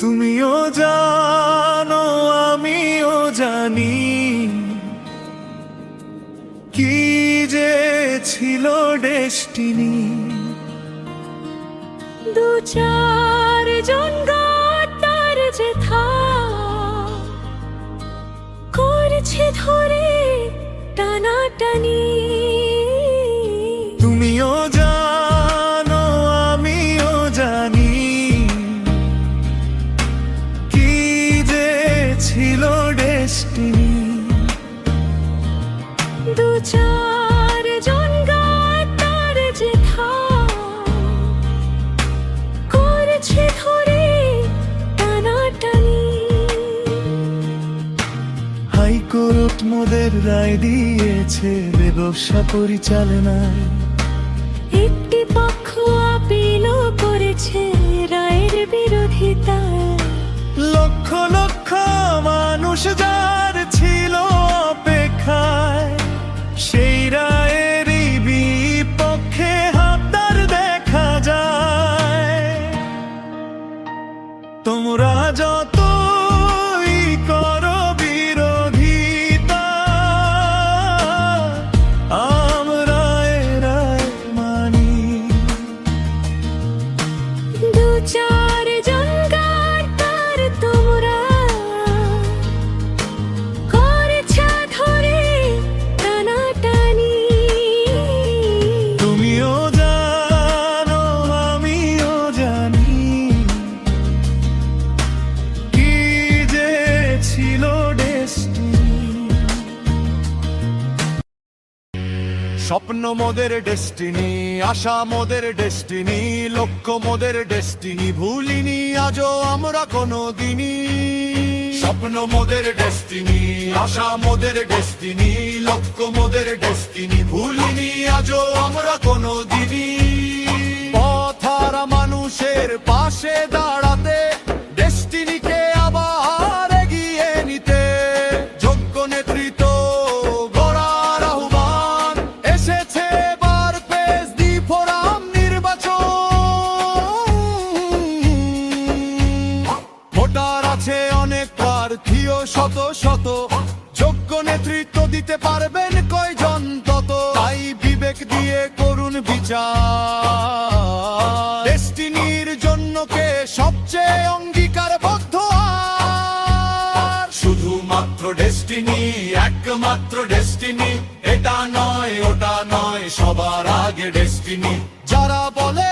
তুমিও জানো আমিও জানি কি যে ছিল ডেস্টিনি। দু চার জন গাতার যেথা করছে ধরে টানাটানি। তুমিও জানো আমিও জানি কি যে ছিল ডেস্টিনি। দু চার জন গাতার যেথা করছে ধরে টানাটানি। হাইকোর্ট মোদের রায় দিয়েছে ব্যবসা পরিচালনায়। একটি পক্ষ আপিলও করেছে রায়ের বিরোধিতায়। লক্ষ লক্ষ মানুষ যার ছিল অপেক্ষায়, সেই রায়েরই বিপক্ষে হাতদার দেখা যায়। তোমরা যতই করো বিরোধিতা, আমরা এ রায় মানি। দু চার জন গাতার তোমরা করেছো ধরে টানাটানি। তুমিও জানো আমিও জানি কি যে ছিল ডেস্টিনি। স্বপ্ন মোদের ডেস্টিনি, আশা মোদের ডেস্টিনি, লক্ষ্য মোদের ডেস্টিনি, ভুলিনি আজও আমরা কোনো দিনই। স্বপ্ন মোদের ডেস্টিনি, আশা মোদের ডেস্টিনি, লক্ষ্য মোদের ডেস্টিনি, ভুলিনি আজও আমরা কোনো দিনই। পথহারা মানুষের পাশে দাঁড়াতে, ডেস্টিনিকে আবার এগিয়ে নিতে, যোগ্য নেতৃত্ব গড়ার আহ্বান এসেছে এবার পেজ দি ফোরাম নির্বাচন। ভোটার আছে অনেক প্রার্থীও শত শত, যোগ্য নেতৃত্ব দিতে পারবেন কয়জন তত। তাই বিবেক দিয়ে করুন বিচার, ডেস্টিনির জন্য কে সবচেয়ে অঙ্গীকারবদ্ধ। আর শুধুমাত্র ডেস্টিনি, একমাত্র ডেস্টিনি, এটা নয় ওটা নয়, সবার আগে ডেস্টিনি। যারা বলে